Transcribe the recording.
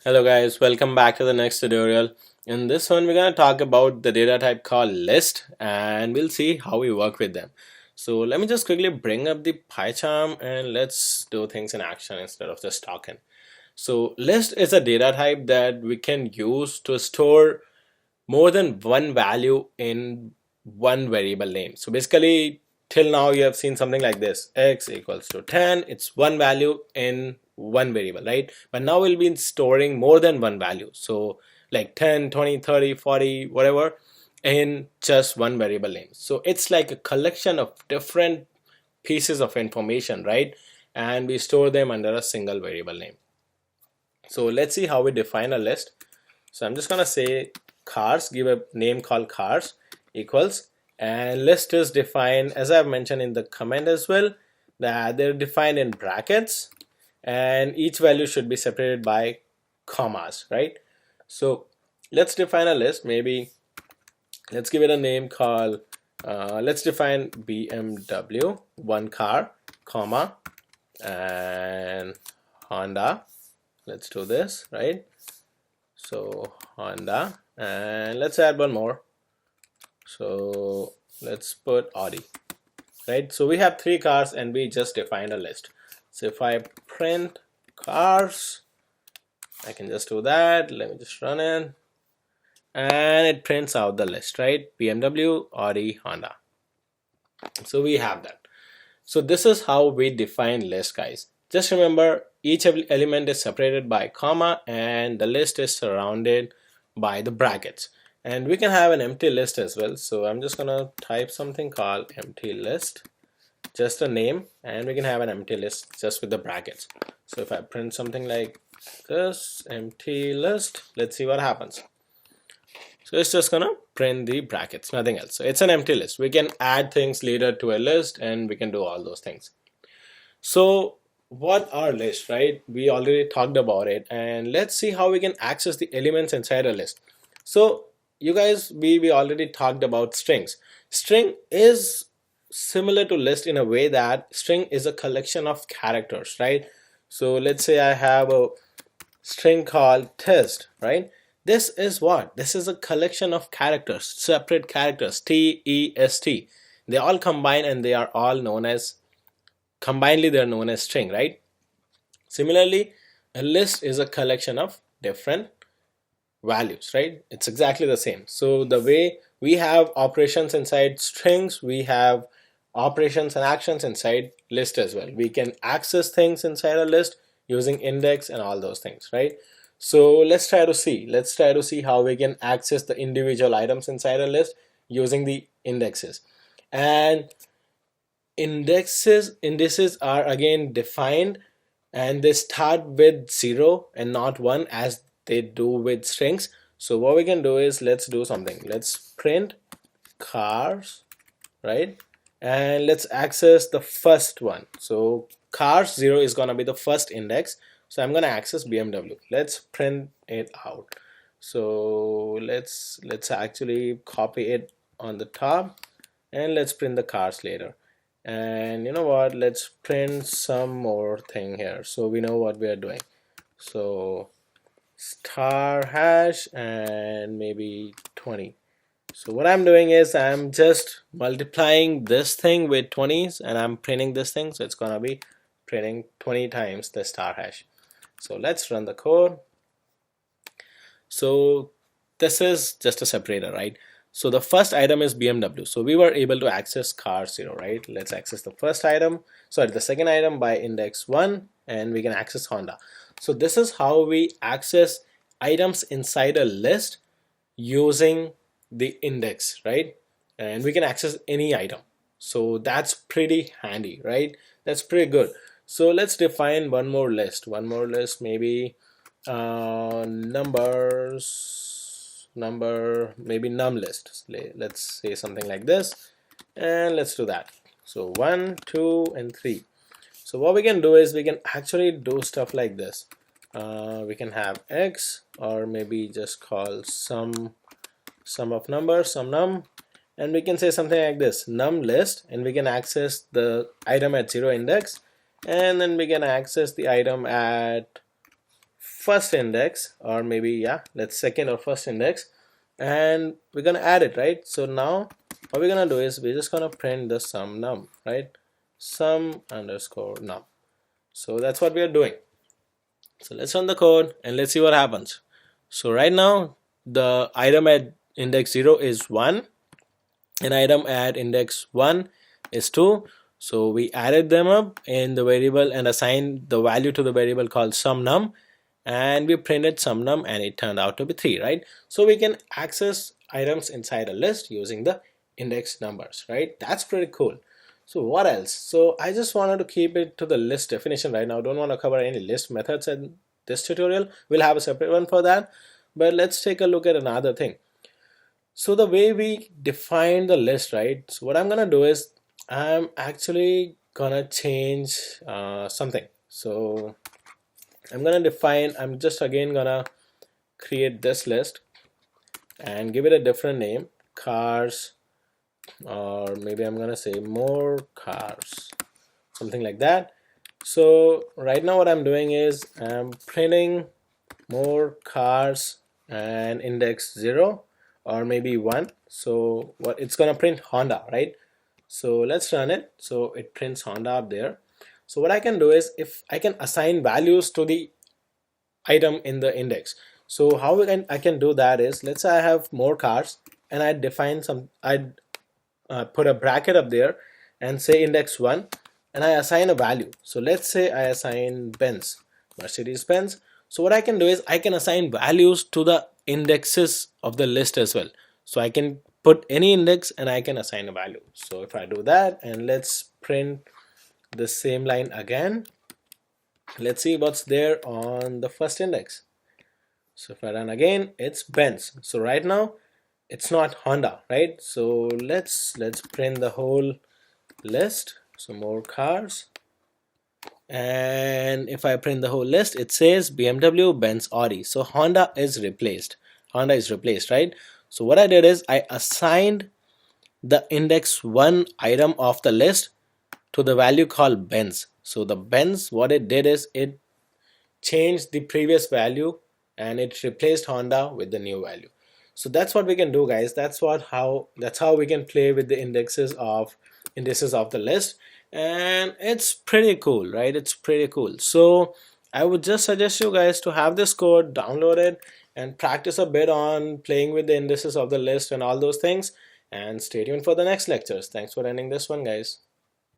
Hello guys, welcome back to the next tutorial. In this one we're going to talk about the data type called list and we'll see how we work with them. So let me just quickly bring up the PyCharm and let's do things in action instead of just talking. So list is a data type that we can use to store more than one value in one variable name. So basically till now you have seen something like this: x equals to 10. It's one value in one variable, right? But now we'll be storing more than one value, so like 10, 20, 30, 40, whatever, in just one variable name. So it's like a collection of different pieces of information, right? And we store them under a single variable name. So let's see how we define a list. So I'm just gonna say cars, give a name called cars equals, and list is defined as I've mentioned in the comment as well, that they're defined in brackets and each value should be separated by commas, right? So let's define a list. Maybe let's give it a name called let's define BMW, one car, comma, and Honda. Let's do this, right? So Honda, and let's add one more. So let's put Audi, right? So we have three cars and we just defined a list. So if I print cars, I can just do that. Let me just run it, and it prints out the list, right? BMW, Audi, Honda. So we have that. So this is how we define list, guys. Just remember, each element is separated by comma and the list is surrounded by the brackets. And we can have an empty list as well. So I'm just gonna type something called empty list, just a name, and we can have an empty list just with the brackets. So if I print something like this, empty list, let's see what happens. So it's just gonna print the brackets, nothing else. So it's an empty list. We can add things later to a list and we can do all those things. So what are lists, right? We already talked about it, and let's see how we can access the elements inside a list. So you guys, we already talked about strings. String is similar to list in a way that string is a collection of characters, right? So let's say I have a string called test, right? This is what? This is a collection of characters, separate characters, T-E-S-T. They all combine and they are all known as, combinedly they're known as string, right? Similarly, a list is a collection of different values, right? It's exactly the same. So the way we have operations inside strings, we have operations and actions inside list as well. We can access things inside a list using index and all those things, right? So let's try to see how we can access the individual items inside a list using the indexes. And indices are again defined and they start with 0 and not 1 as they do with strings. So what we can do is, let's do something. Let's print cars, right? And let's access the first one. So cars 0 is gonna be the first index. So I'm gonna access BMW. Let's print it out. So let's actually copy it on the top and let's print the cars later. And you know what, let's print some more thing here so we know what we are doing. So star hash and maybe 20. So what I'm doing is I'm just multiplying this thing with 20s and I'm printing this thing, so it's gonna be printing 20 times the star hash. So let's run the code. So this is just a separator, right? So the first item is BMW. So we were able to access car 0, right? Let's access the first item, sorry, the second item by index 1, and we can access Honda. So this is how we access items inside a list using the index, right? And we can access any item. So that's pretty handy, right? That's pretty good. So let's define one more list, maybe maybe num list. Let's say something like this, and let's do that. So 1, 2, and 3. So what we can do is we can actually do stuff like this. We can have x, or maybe just call sum of numbers, sum num, and we can say something like this, num list, and we can access the item at 0 index, and then we can access the item at first index, or maybe, yeah, let's second or first index, and we're gonna add it, right? So now what we're gonna do is we're just gonna print the sum num, right? Sum underscore num. So that's what we are doing. So let's run the code and let's see what happens. So right now the item at index 0 is 1 and item at index 1 is 2. So we added them up in the variable and assigned the value to the variable called sum num, and we printed sum num and it turned out to be 3, right? So we can access items inside a list using the index numbers, right? That's pretty cool. So what else? So I just wanted to keep it to the list definition right now. Don't want to cover any list methods in this tutorial. We'll have a separate one for that. But let's take a look at another thing. So the way we define the list, right? So what I'm gonna do is I'm actually gonna change something. So I'm just again gonna create this list and give it a different name, cars, or maybe I'm gonna say more cars, something like that. So right now what I'm doing is I'm printing more cars and index 0 or maybe 1. So what it's gonna print Honda, right? So let's run it. So it prints Honda up there. So what I can do is if I can assign values to the item in the index. So how I can do that is, let's say I have more cars and I define some, I put a bracket up there and say index 1 and I assign a value. So let's say I assign Benz, Mercedes Benz. So what I can do is I can assign values to the indexes of the list as well. So I can put any index and I can assign a value. So if I do that and let's print the same line again, let's see what's there on the first index. So if I run again, it's Benz. So right now it's not Honda, right? So let's print the whole list. So more cars, and if I print the whole list, it says BMW, Benz, Audi. So Honda is replaced, right? So what I did is I assigned the index 1 item of the list to the value called Benz. So the Benz, what it did is it changed the previous value and it replaced Honda with the new value. So that's what we can do, guys. That's how we can play with the indices of the list, and it's pretty cool, right? It's pretty cool. So I would just suggest you guys to have this code, download it, and practice a bit on playing with the indices of the list and all those things, and stay tuned for the next lectures. Thanks for attending this one, guys.